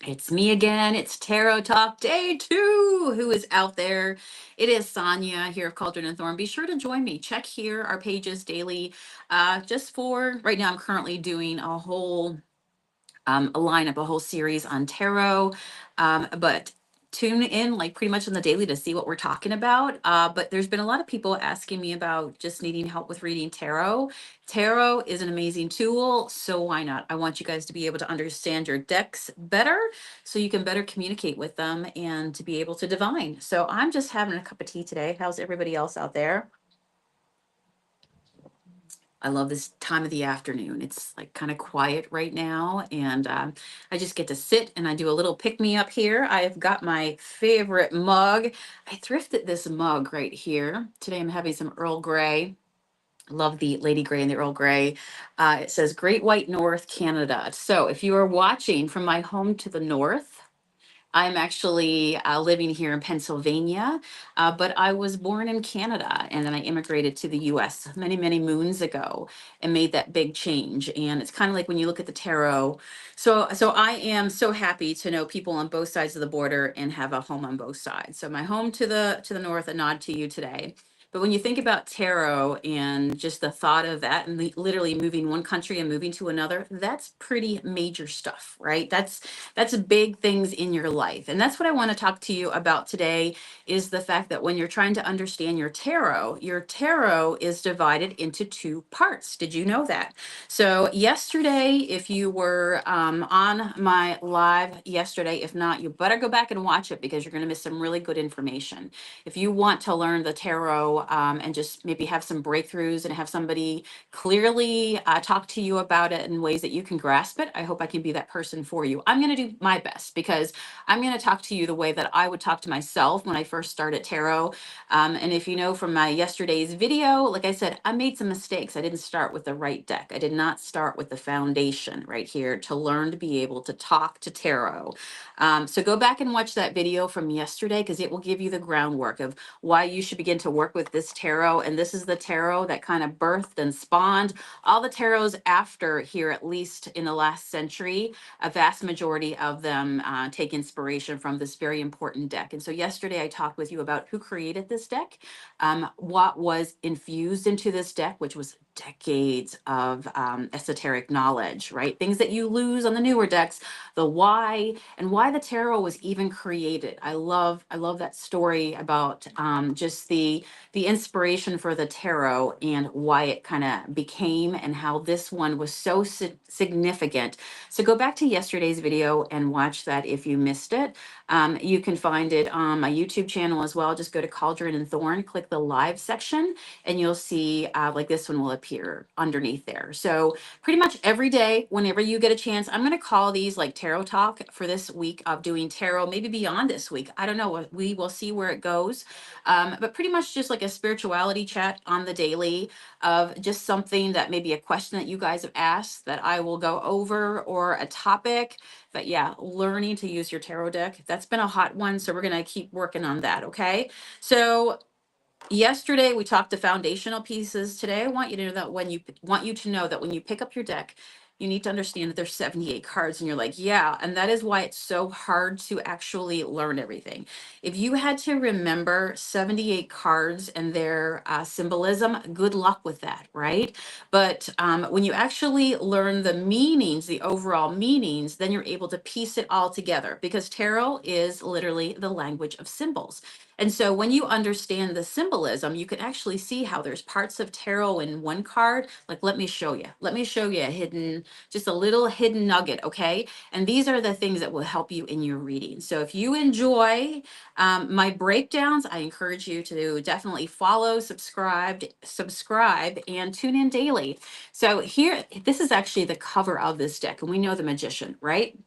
It's me again. It's Tarot Talk Day 2. Who is out there? It is Sonia here of Cauldron and Thorn. Be sure to join me. Check here our pages daily. Just for right now, I'm currently doing a lineup, a whole series on tarot. But tune in like pretty much on the daily to see what we're talking about. But there's been a lot of people asking me about just needing help with reading tarot. Tarot is an amazing tool, so why not? I want you guys to be able to understand your decks better so you can better communicate with them and to be able to divine. So I'm just having a cup of tea today. How's everybody else out there? I love this time of the afternoon. It's like kind of quiet right now, and I just get to sit and I do a little pick me up here. I have got my favorite mug. I thrifted this mug right here. Today I'm having some Earl Grey. Love the Lady Grey and the Earl Grey. It says Great White North, Canada. So if you are watching from my home to the north, I'm actually living here in Pennsylvania, but I was born in Canada and then I immigrated to the US many, many moons ago and made that big change. And it's kind of like when you look at the tarot. So I am so happy to know people on both sides of the border and have a home on both sides. So my home to the north, a nod to you today. But when you think about tarot and just the thought of that and literally moving one country and moving to another, that's pretty major stuff, right? That's big things in your life. And that's what I want to talk to you about today is the fact that when you're trying to understand your tarot is divided into two parts. Did you know that? So yesterday, if you were on my live yesterday, if not, you better go back and watch it because you're going to miss some really good information. If you want to learn the tarot and just maybe have some breakthroughs and have somebody clearly talk to you about it in ways that you can grasp it, I hope I can be that person for you. I'm going to do my best because I'm going to talk to you the way that I would talk to myself when I first started tarot. And if you know from my yesterday's video, like I said, I made some mistakes. I didn't start with the right deck. I did not start with the foundation right here to learn to be able to talk to tarot. So go back and watch that video from yesterday because it will give you the groundwork of why you should begin to work with this tarot. And this is the tarot that kind of birthed and spawned all the tarots after here, at least in the last century. A vast majority of them take inspiration from this very important deck. And so yesterday I talked with you about who created this deck, what was infused into this deck, which was decades of esoteric knowledge, right? Things that you lose on the newer decks, the why, and why the tarot was even created. I love that story about just the inspiration for the tarot and why it kind of became and how this one was so significant. So go back to yesterday's video and watch that if you missed it. You can find it on my YouTube channel as well. Just go to Cauldron and Thorn, click the live section, and you'll see like this one will appear underneath there. So pretty much every day, whenever you get a chance, I'm going to call these like tarot talk for this week of doing tarot, maybe beyond this week. I don't know. We will see where it goes. But pretty much just like a spirituality chat on the daily of just something that maybe a question that you guys have asked that I will go over or a topic. But yeah, learning to use your tarot deck. That's been a hot one. So we're going to keep working on that. Okay. So yesterday we talked to foundational pieces. Today I want you to know that when you pick up your deck, you need to understand that there's 78 cards and you're like, yeah, and that is why it's so hard to actually learn everything. If you had to remember 78 cards and their symbolism, good luck with that, right? But when you actually learn the meanings, the overall meanings, then you're able to piece it all together because tarot is literally the language of symbols. And so when you understand the symbolism, you can actually see how there's parts of tarot in one card. Like, let me show you. Let me show you a hidden, just a little hidden nugget, okay? And these are the things that will help you in your reading. So if you enjoy my breakdowns, I encourage you to definitely follow, subscribe, and tune in daily. So here, this is actually the cover of this deck, and we know the Magician, right?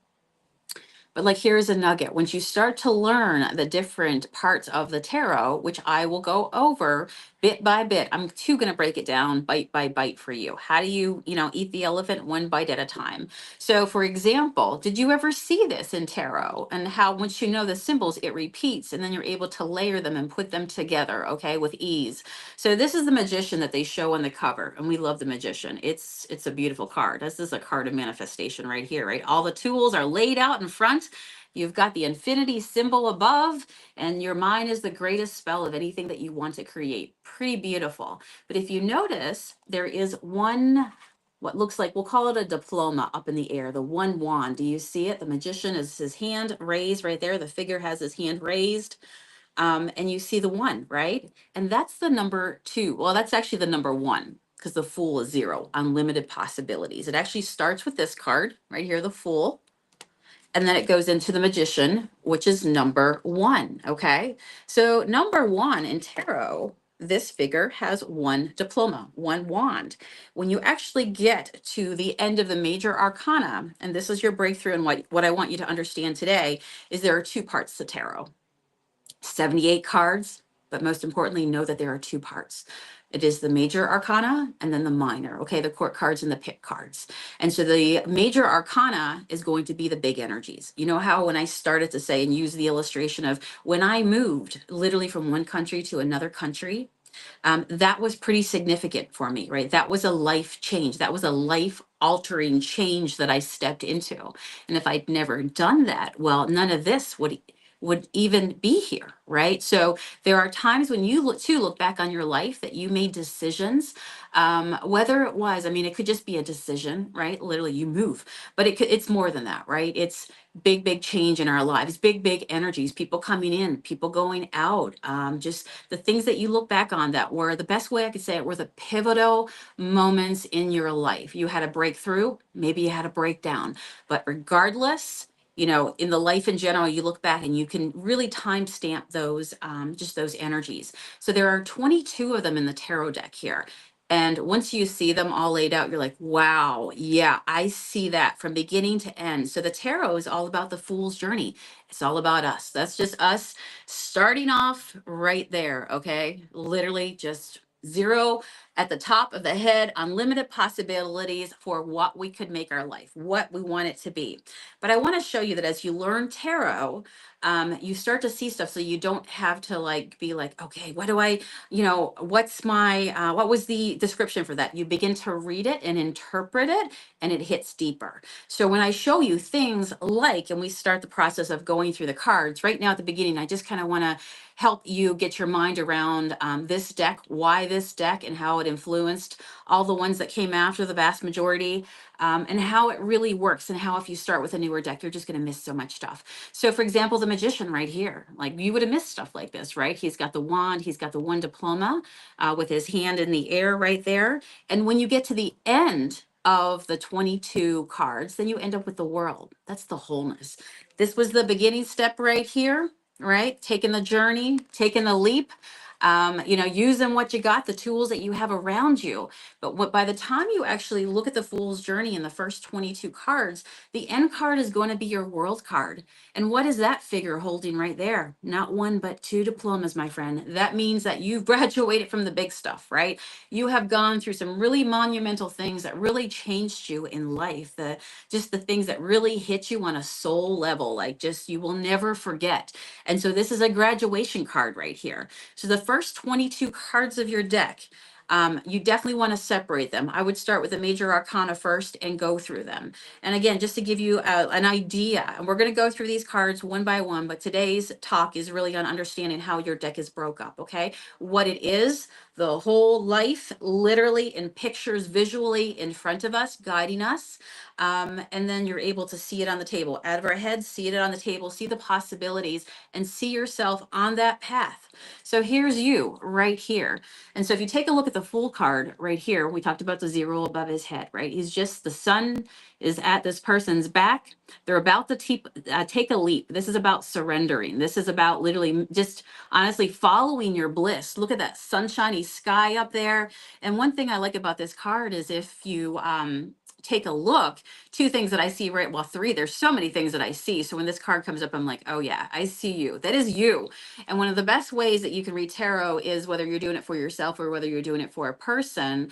But like, here's a nugget. Once you start to learn the different parts of the tarot, which I will go over, bit by bit. I'm too going to break it down bite by bite for you. How do you, eat the elephant one bite at a time? So, for example, did you ever see this in tarot and how once you know the symbols, it repeats and then you're able to layer them and put them together, okay, with ease. So this is the magician that they show on the cover, and we love the magician. It's a beautiful card. This is a card of manifestation right here, right? All the tools are laid out in front. You've got the infinity symbol above, and your mind is the greatest spell of anything that you want to create. Pretty beautiful. But if you notice, there is one, what looks like, we'll call it a diploma up in the air, the one wand. Do you see it? The magician is his hand raised right there. The figure has his hand raised. And you see the one, right? And that's the number two. Well, that's actually the number one because the fool is zero, unlimited possibilities. It actually starts with this card right here, the fool. And then it goes into the magician, which is number one. Okay. So, number one in tarot, this figure has one diploma, one wand. When you actually get to the end of the major arcana, and this is your breakthrough, and what I want you to understand today is there are two parts to tarot. 78 cards, but most importantly, know that there are two parts. It is the major arcana and then the minor, okay, the court cards and the pit cards. And so the major arcana is going to be the big energies. You know how when I started to say and use the illustration of when I moved literally from one country to another country, that was pretty significant for me, right? That was a life change. That was a life altering change that I stepped into. And if I'd never done that, well, none of this would even be here, right? So there are times when you look back on your life that you made decisions, whether it was, I mean, it could just be a decision, right? Literally, you move, but it's more than that, right? It's big change in our lives, big energies, people coming in, people going out, just the things that you look back on that were the best way I could say it were the pivotal moments in your life. You had a breakthrough, maybe you had a breakdown, but regardless, in the life in general, you look back and you can really timestamp those, just those energies. So there are 22 of them in the tarot deck here. And once you see them all laid out, you're like, wow, yeah, I see that from beginning to end. So the tarot is all about the fool's journey. It's all about us. That's just us starting off right there. Okay. Literally just zero at the top of the head, unlimited possibilities for what we could make our life, what we want it to be. But I want to show you that as you learn tarot, you start to see stuff so you don't have to be like, okay, what do I, what's my, what was the description for that? You begin to read it and interpret it, and it hits deeper. So when I show you things like, and we start the process of going through the cards, right now at the beginning, I just kind of want to help you get your mind around this deck, why this deck, and how it influenced all the ones that came after the vast majority, and how it really works, and how if you start with a newer deck, you're just going to miss so much stuff. So, for example, the magician right here, like you would have missed stuff like this, right? He's got the wand, he's got the one diploma with his hand in the air right there. And when you get to the end of the 22 cards, then you end up with the world. That's the wholeness. This was the beginning step right here, right? Taking the journey, taking the leap, using what you got, the tools that you have around you. But by the time you actually look at the Fool's Journey in the first 22 cards, the end card is going to be your world card. And what is that figure holding right there? Not one, but two diplomas, my friend. That means that you've graduated from the big stuff, right? You have gone through some really monumental things that really changed you in life. Just the things that really hit you on a soul level, like just you will never forget. And so this is a graduation card right here. So the first 22 cards of your deck, you definitely want to separate them. I would start with the major arcana first and go through them. And again, just to give you an idea, and we're going to go through these cards one by one, but today's talk is really on understanding how your deck is broke up, okay? What it is, the whole life, literally in pictures, visually in front of us, guiding us. And then you're able to see it on the table. Out of our heads, see it on the table, see the possibilities, and see yourself on that path. So here's you right here. And so if you take a look at the Fool card right here, we talked about the zero above his head, right? He's just, the sun is at this person's back. They're about to take a leap. This is about surrendering. This is about literally just honestly following your bliss. Look at that sunshiny sky up there. And one thing I like about this card is if you take a look, two things that I see, right? Well, three, there's so many things that I see. So when this card comes up, I'm like, oh yeah, I see you. That is you. And one of the best ways that you can read tarot is whether you're doing it for yourself or whether you're doing it for a person.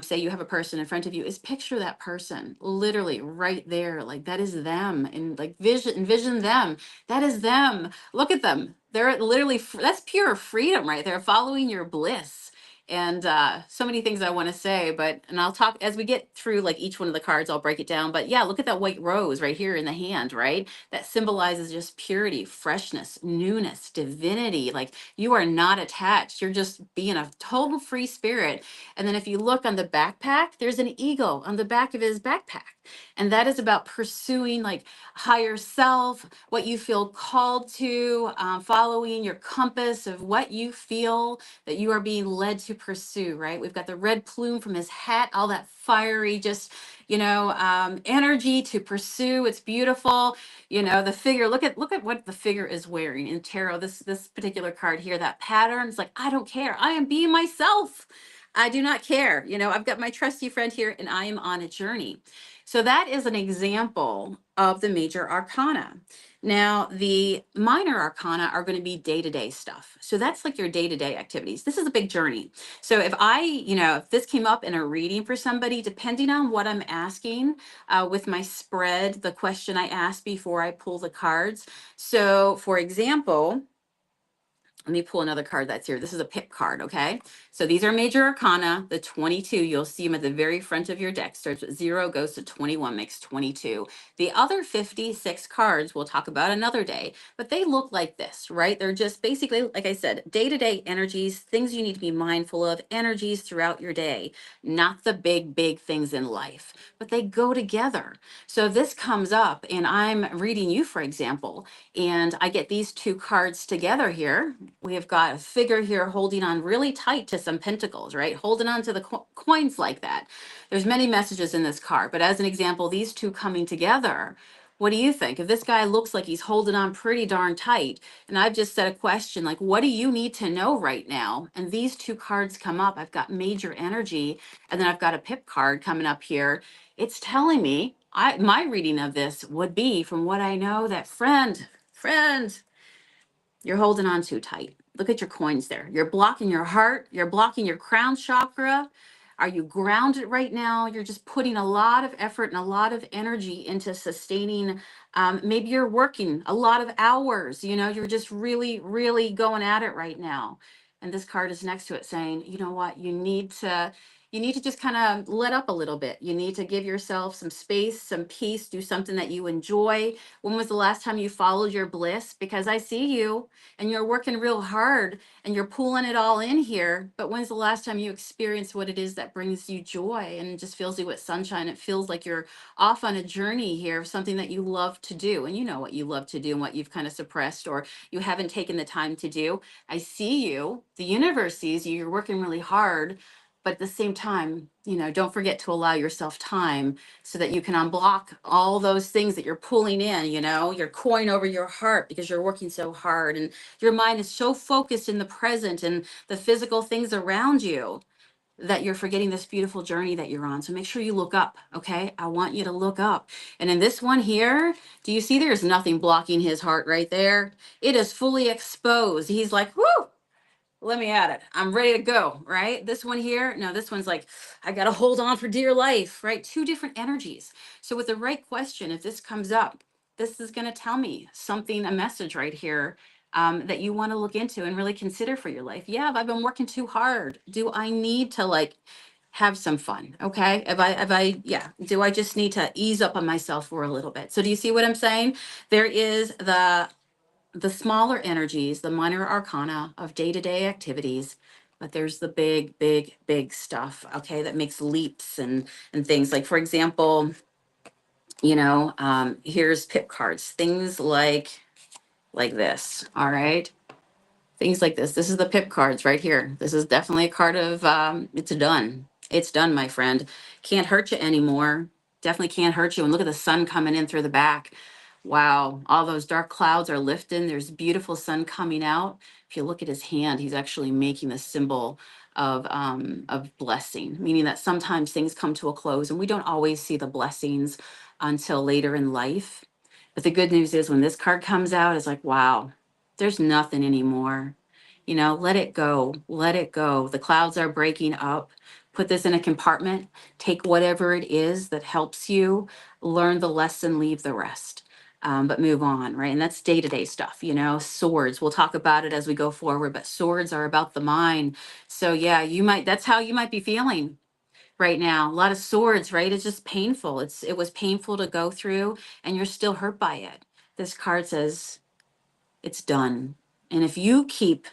Say you have a person in front of you, is picture that person literally right there. Like that is them, and like envision them. That is them. Look at them. They're literally, that's pure freedom right there, following your bliss. And so many things I want to say, but, and I'll talk as we get through like each one of the cards, I'll break it down. But yeah, look at that white rose right here in the hand, right? That symbolizes just purity, freshness, newness, divinity. Like you are not attached. You're just being a total free spirit. And then if you look on the backpack, there's an eagle on the back of his backpack. And that is about pursuing like higher self, what you feel called to, following your compass of what you feel that you are being led to pursue, right? We've got the red plume from his hat, all that fiery, just, energy to pursue. It's beautiful. The figure, look at what the figure is wearing in tarot. This particular card here, that pattern, it's like, I don't care. I am being myself. I do not care. I've got my trusty friend here and I am on a journey. So that is an example of the major arcana. Now, the minor arcana are going to be day-to-day stuff. So that's like your day-to-day activities. This is a big journey. So if this came up in a reading for somebody, depending on what I'm asking with my spread, the question I ask before I pull the cards. So for example, let me pull another card that's here. This is a pip card, okay? So these are major arcana. The 22, you'll see them at the very front of your deck. Starts with 0, goes to 21, makes 22. The other 56 cards we'll talk about another day, but they look like this, right? They're just basically, like I said, day-to-day energies, things you need to be mindful of, energies throughout your day, not the big, big things in life, but they go together. So if this comes up and I'm reading you, for example, and I get these two cards together here, we have got a figure here holding on really tight to some pentacles, right? Holding on to the coins like that. There's many messages in this card, but as an example, these two coming together, what do you think? If this guy looks like he's holding on pretty darn tight, and I've just said a question like, what do you need to know right now? And these two cards come up. I've got major energy, and then I've got a pip card coming up here. It's telling me, my reading of this would be, from what I know, that friend, you're holding on too tight. Look at your coins there. You're blocking your heart. You're blocking your crown chakra. Are you grounded right now? You're just putting a lot of effort and a lot of energy into sustaining. Maybe you're working a lot of hours. You're just really, really going at it right now. And this card is next to it saying, you know what? You need to just kind of let up a little bit. You need to give yourself some space, some peace, do something that you enjoy. When was the last time you followed your bliss? Because I see you and you're working real hard and you're pulling it all in here. But when's the last time you experienced what it is that brings you joy and just fills you with sunshine? It feels like you're off on a journey here of something that you love to do. And you know what you love to do and what you've kind of suppressed or you haven't taken the time to do. I see you. The universe sees you. You're working really hard. But at the same time, don't forget to allow yourself time so that you can unblock all those things that you're pulling in, your coin over your heart because you're working so hard and your mind is so focused in the present and the physical things around you that you're forgetting this beautiful journey that you're on. So make sure you look up, okay? I want you to look up. And in this one here, do you see there's nothing blocking his heart right there? It is fully exposed. He's like, whoo! Let me at it. I'm ready to go, right? This one here, no, this one's like, I got to hold on for dear life, right? Two different energies. So with the right question, if this comes up, this is going to tell me something, a message right here that you want to look into and really consider for your life. Yeah, if I've been working too hard, do I need to have some fun? Okay. Do I just need to ease up on myself for a little bit? So do you see what I'm saying? There is the smaller energies, the minor arcana of day-to-day activities, but there's the big, big, big stuff, okay, that makes leaps and things. Like, for example, here's pip cards, things like this, all right? Things like this. This is the pip cards right here. This is definitely a card of it's done. It's done, my friend. Can't hurt you anymore. Definitely can't hurt you. And look at the sun coming in through the back. Wow, all those dark clouds are lifting. There's beautiful sun coming out. If you look at his hand, he's actually making the symbol of blessing, meaning that sometimes things come to a close and we don't always see the blessings until later in life. But the good news is when this card comes out, it's like, wow, there's nothing anymore. Let it go. Let it go. The clouds are breaking up. Put this in a compartment. Take whatever it is that helps you, learn the lesson, leave the rest. But move on, right? And that's day to day stuff, swords. We'll talk about it as we go forward, but swords are about the mind. So, yeah, that's how you might be feeling right now. A lot of swords, right? It's just painful. It was painful to go through, and you're still hurt by it. This card says it's done. And if you keep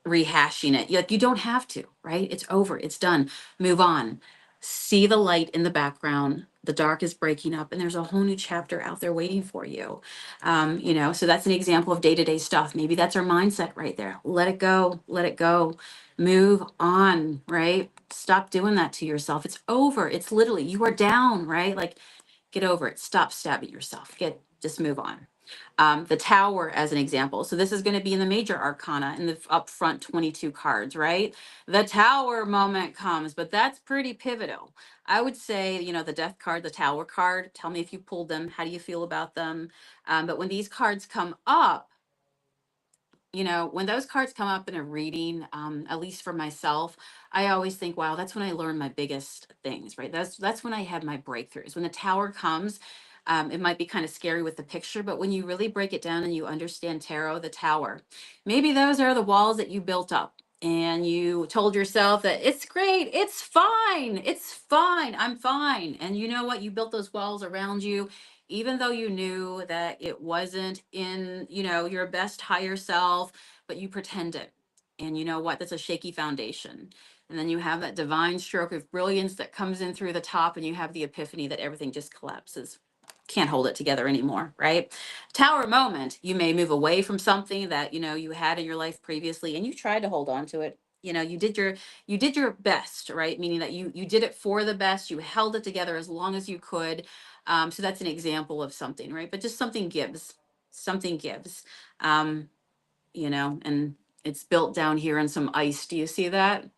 rehashing it, you don't have to, right? It's over. It's done. Move on. See the light in the background. The dark is breaking up, and there's a whole new chapter out there waiting for you. So that's an example of day-to-day stuff. Maybe that's our mindset right there. Let it go. Let it go. Move on, right? Stop doing that to yourself. It's over. It's literally, you are down, right? Like, get over it. Stop stabbing yourself. Just move on. The Tower as an example. So this is going to be in the major arcana in the upfront 22 cards, right? The Tower moment comes, but that's pretty pivotal. I would say, the Death card, the Tower card, tell me if you pulled them. How do you feel about them? But when these cards come up, when those cards come up in a reading, at least for myself, I always think, wow, that's when I learned my biggest things, right? That's when I had my breakthroughs. When the Tower comes, it might be kind of scary with the picture, but when you really break it down and you understand tarot, the Tower, maybe those are the walls that you built up. And you told yourself that it's great, it's fine, I'm fine. And you know what? You built those walls around you, even though you knew that it wasn't in, your best higher self, but you pretended. And you know what? That's a shaky foundation. And then you have that divine stroke of brilliance that comes in through the top, and you have the epiphany that everything just collapses. Can't hold it together anymore, right? Tower moment, you may move away from something that you had in your life previously, and you tried to hold on to it. You did your best, right? Meaning that you did it for the best. You held it together as long as you could. So that's an example of something, right? But just something gives. Something gives. And it's built down here in some ice. Do you see that?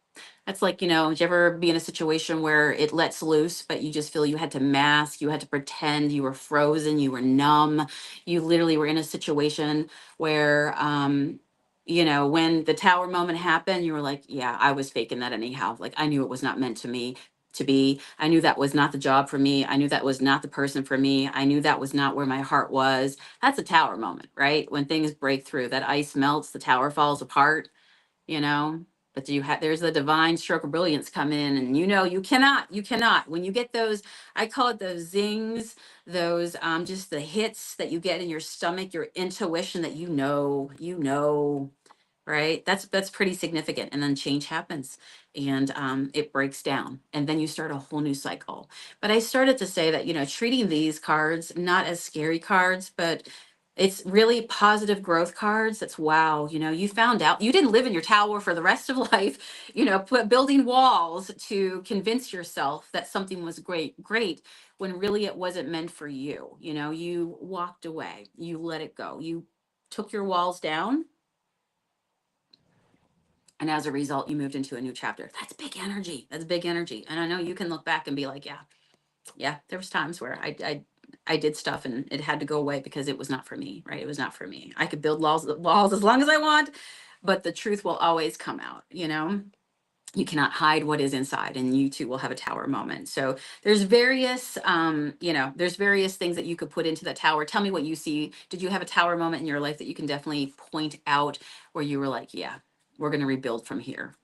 That's like, did you ever be in a situation where it lets loose, but you just feel you had to mask, you had to pretend, you were frozen, you were numb. You literally were in a situation where, when the Tower moment happened, you were like, yeah, I was faking that anyhow. Like, I knew it was not meant to be. I knew that was not the job for me. I knew that was not the person for me. I knew that was not where my heart was. That's a Tower moment, right? When things break through, that ice melts, the tower falls apart, you know but there's the divine stroke of brilliance come in, and you cannot when you get those, I call it those zings, those just the hits that you get in your stomach, your intuition that right? That's pretty significant. And then change happens, and it breaks down, and then you start a whole new cycle. But I started to say that, treating these cards not as scary cards, but it's really positive growth cards. That's wow. You found out you didn't live in your tower for the rest of life, building walls to convince yourself that something was great, when really it wasn't meant for you. You walked away, you let it go, you took your walls down, and as a result, you moved into a new chapter. That's big energy. That's big energy. And I know you can look back and be like, yeah, there was times where I did stuff and it had to go away because it was not for me, right? It was not for me. I could build walls as long as I want, but the truth will always come out. You cannot hide what is inside, and you too will have a tower moment. So there's various things that you could put into the tower. Tell me what you see. Did you have a tower moment in your life that you can definitely point out where you were like, yeah, we're going to rebuild from here?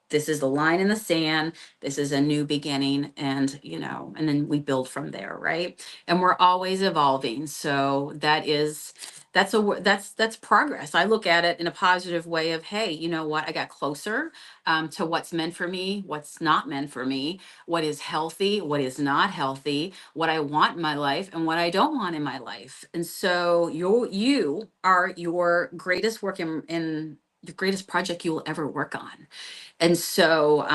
This is the line in the sand. This is a new beginning. And then we build from there, right? And we're always evolving. So that's progress. I look at it in a positive way of, hey, you know what? I got closer to what's meant for me, what's not meant for me, what is healthy, what is not healthy, what I want in my life and what I don't want in my life. And so you are your greatest work in the greatest project you will ever work on. And so,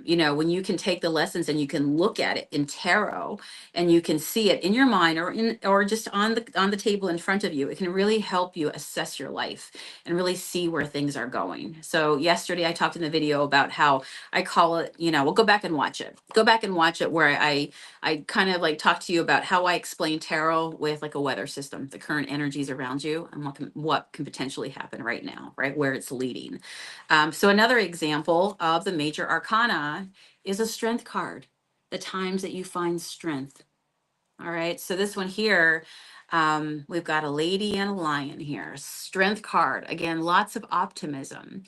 you know, when you can take the lessons and you can look at it in tarot and you can see it in your mind or just on the table in front of you, it can really help you assess your life and really see where things are going. So yesterday I talked in the video about how I call it, you know, we'll go back and watch it. Go back and watch it where I kind of like talk to you about how I explain tarot with like a weather system, the current energies around you and what can potentially happen right now, right? Where it's leading. So another example of the major arcana is a strength card, the times that you find strength. All right, so this one here, we've got a lady and a lion here, strength card. Again, lots of optimism.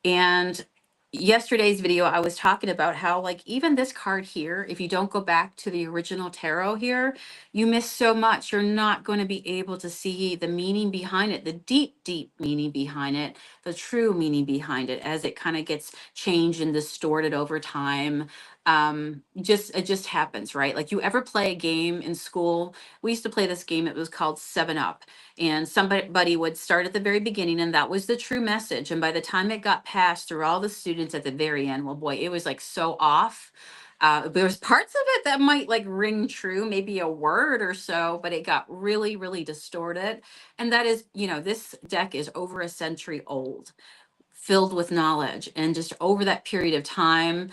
And yesterday's video, I was talking about how, like, even this card here, if you don't go back to the original tarot here, you miss so much. You're not going to be able to see the meaning behind it, the deep, deep meaning behind it, the true meaning behind it as it kind of gets changed and distorted over time. It just happens, right? Like, you ever play a game in school? We used to play this game. It was called 7 Up, and somebody would start at the very beginning, and that was the true message. And by the time it got passed through all the students at the very end, well, boy, it was like so off. There was parts of it that might like ring true, maybe a word or so, but it got really, really distorted. And that is, you know, this deck is over a century old, filled with knowledge. And just over that period of time,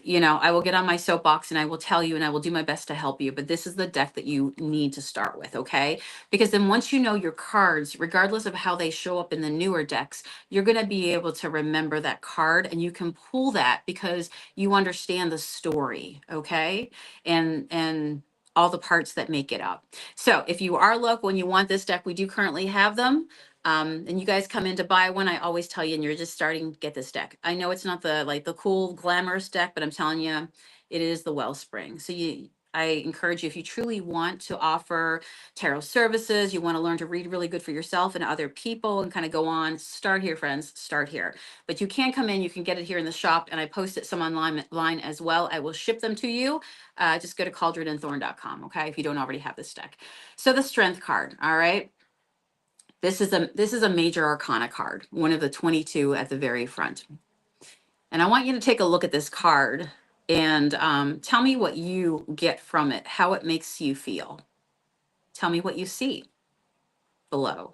you know, I will get on my soapbox and I will tell you and I will do my best to help you. But this is the deck that you need to start with, okay? Because then once you know your cards, regardless of how they show up in the newer decks, you're going to be able to remember that card and you can pull that because you understand the story, okay? And all the parts that make it up. So if you are local and you want this deck, we do currently have them. And you guys come in to buy one, I always tell you, and you're just starting, get this deck. I know it's not the like the cool glamorous deck, but I'm telling you, it is the wellspring. So I encourage you, if you truly want to offer tarot services, you want to learn to read really good for yourself and other people and kind of go on, start here, friends, start here. But you can come in, you can get it here in the shop, and I post it some online as well. I will ship them to you. Just go to cauldronandthorn.com, okay, if you don't already have this deck. So the strength card, all right. This is a major arcana card, one of the 22 at the very front. And I want you to take a look at this card and tell me what you get from it, how it makes you feel. Tell me what you see below.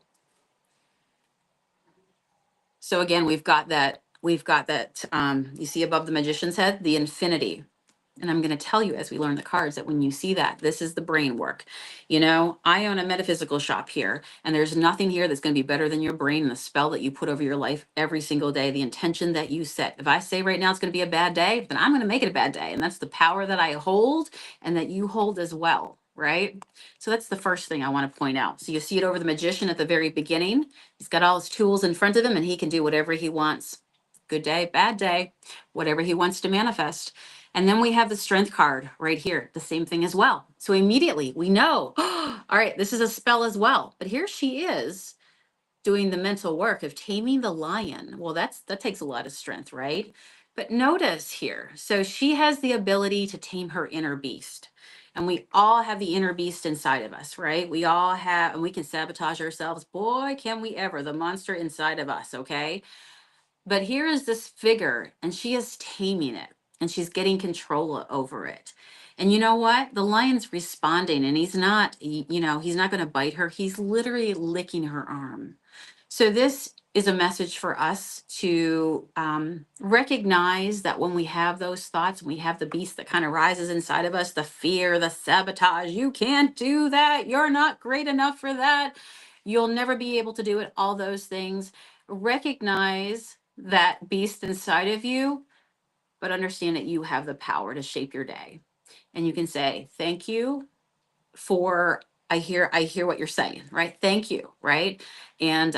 So again, we've got that, you see above the magician's head, the infinity. And I'm going to tell you as we learn the cards that when you see that, this is the brain work. You know, I own a metaphysical shop here, and there's nothing here that's going to be better than your brain and the spell that you put over your life every single day, the intention that you set. If I say right now it's going to be a bad day, then I'm going to make it a bad day. And that's the power that I hold and that you hold as well, right? So that's the first thing I want to point out. So you see it over the magician at the very beginning. He's got all his tools in front of him and he can do whatever he wants. Good day, bad day, whatever he wants to manifest. And then we have the strength card right here, the same thing as well. So immediately we know, all right, this is a spell as well. But here she is doing the mental work of taming the lion. Well, that takes a lot of strength, right? But notice here, so she has the ability to tame her inner beast. And we all have the inner beast inside of us, right? We all have, and we can sabotage ourselves. Boy, can we ever, the monster inside of us, okay? But here is this figure, and she is taming it, and she's getting control over it. And you know what? The lion's responding, and he's not, you know, he's not going to bite her. He's literally licking her arm. So this is a message for us to recognize that when we have those thoughts, we have the beast that kind of rises inside of us, the fear, the sabotage. You can't do that. You're not great enough for that. You'll never be able to do it. All those things. Recognize that beast inside of you, but understand that you have the power to shape your day. And you can say, thank you for, I hear what you're saying, right? Thank you, right? And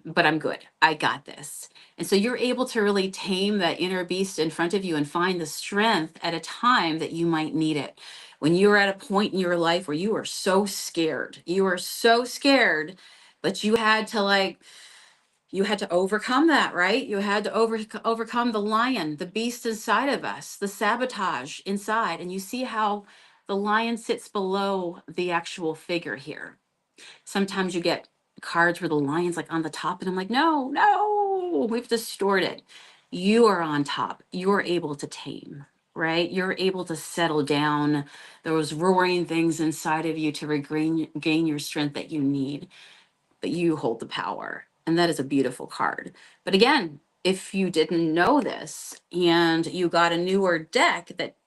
but I'm good. I got this. And so you're able to really tame that inner beast in front of you and find the strength at a time that you might need it. When you're at a point in your life where you are so scared, but you had to overcome that, right? You had to overcome the lion, the beast inside of us, the sabotage inside. And you see how the lion sits below the actual figure here. Sometimes you get cards where the lion's like on the top, and I'm like, no, no. we've distorted. You are on top. You're able to tame, right? You're able to settle down those roaring things inside of you to gain your strength that you need, but you hold the power. And that is a beautiful card. But again, if you didn't know this and you got a newer deck that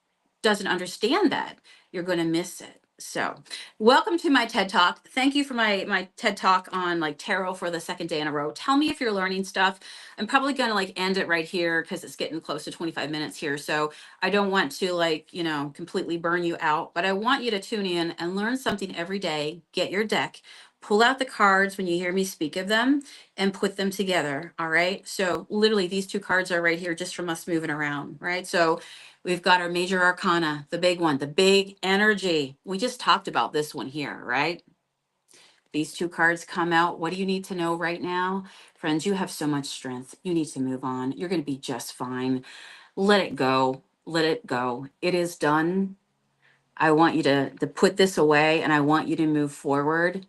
doesn't understand that, you're going to miss it. So welcome to my TED Talk. Thank you for my TED Talk on like tarot for the second day in a row. Tell me if you're learning stuff. I'm probably going to like end it right here because it's getting close to 25 minutes here. So I don't want to like, you know, completely burn you out, but I want you to tune in and learn something every day. Get your deck, pull out the cards when you hear me speak of them, and put them together. All right. So literally these two cards are right here just from us moving around. Right. So we've got our major arcana, the big one, the big energy. We just talked about this one here, right? These two cards come out. What do you need to know right now? Friends, you have so much strength. You need to move on. You're going to be just fine. Let it go. Let it go. It is done. I want you to put this away, and I want you to move forward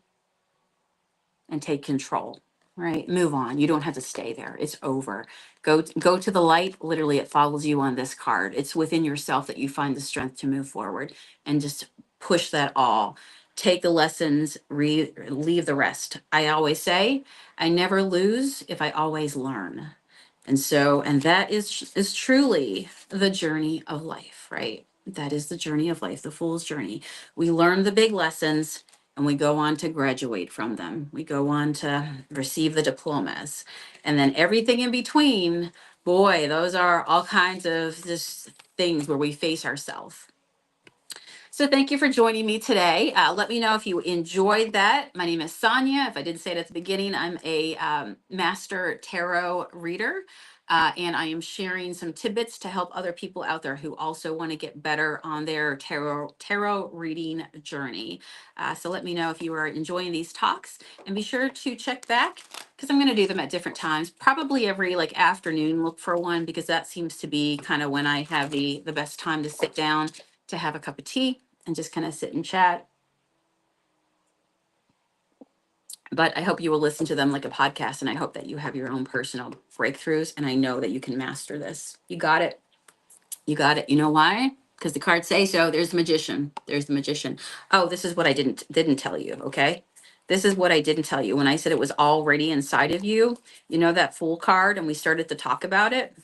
and take control, right? Move on. You don't have to stay there. It's over. Go to the light. Literally, it follows you on this card. It's within yourself that you find the strength to move forward and just push that all. Take the lessons, leave the rest. I always say, I never lose if I always learn. And that is truly the journey of life, right? That is the journey of life, the fool's journey. We learn the big lessons and we go on to graduate from them. We go on to receive the diplomas. And then everything in between, boy, those are all kinds of just things where we face ourselves. So thank you for joining me today. Let me know if you enjoyed that. My name is Sonia. If I didn't say it at the beginning, I'm a master tarot reader. And I am sharing some tidbits to help other people out there who also want to get better on their tarot reading journey. So let me know if you are enjoying these talks, and be sure to check back because I'm going to do them at different times, probably every like afternoon. Look for one because that seems to be kind of when I have the best time to sit down to have a cup of tea and just kind of sit and chat. But I hope you will listen to them like a podcast, and I hope that you have your own personal breakthroughs. And I know that you can master this. You got it. You got it. You know why? Because the cards say so. There's the magician. There's the magician. Oh, this is what I didn't tell you. Okay. This is what I didn't tell you when I said it was already inside of you. You know that Fool card, and we started to talk about it.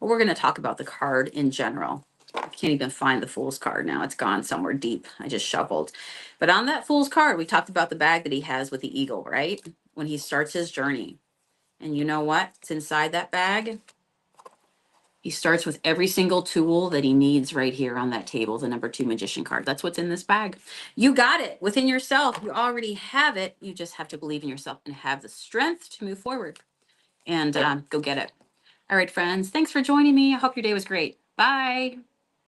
Well, we're going to talk about the card in general. I can't even find the Fool's card now. It's gone somewhere deep. I just shuffled. But on that Fool's card, we talked about the bag that he has with the eagle, right? When he starts his journey. And you know what? It's inside that bag. He starts with every single tool that he needs right here on that table, the number 2 magician card. That's what's in this bag. You got it within yourself. You already have it. You just have to believe in yourself and have the strength to move forward and go get it. All right, friends. Thanks for joining me. I hope your day was great. Bye.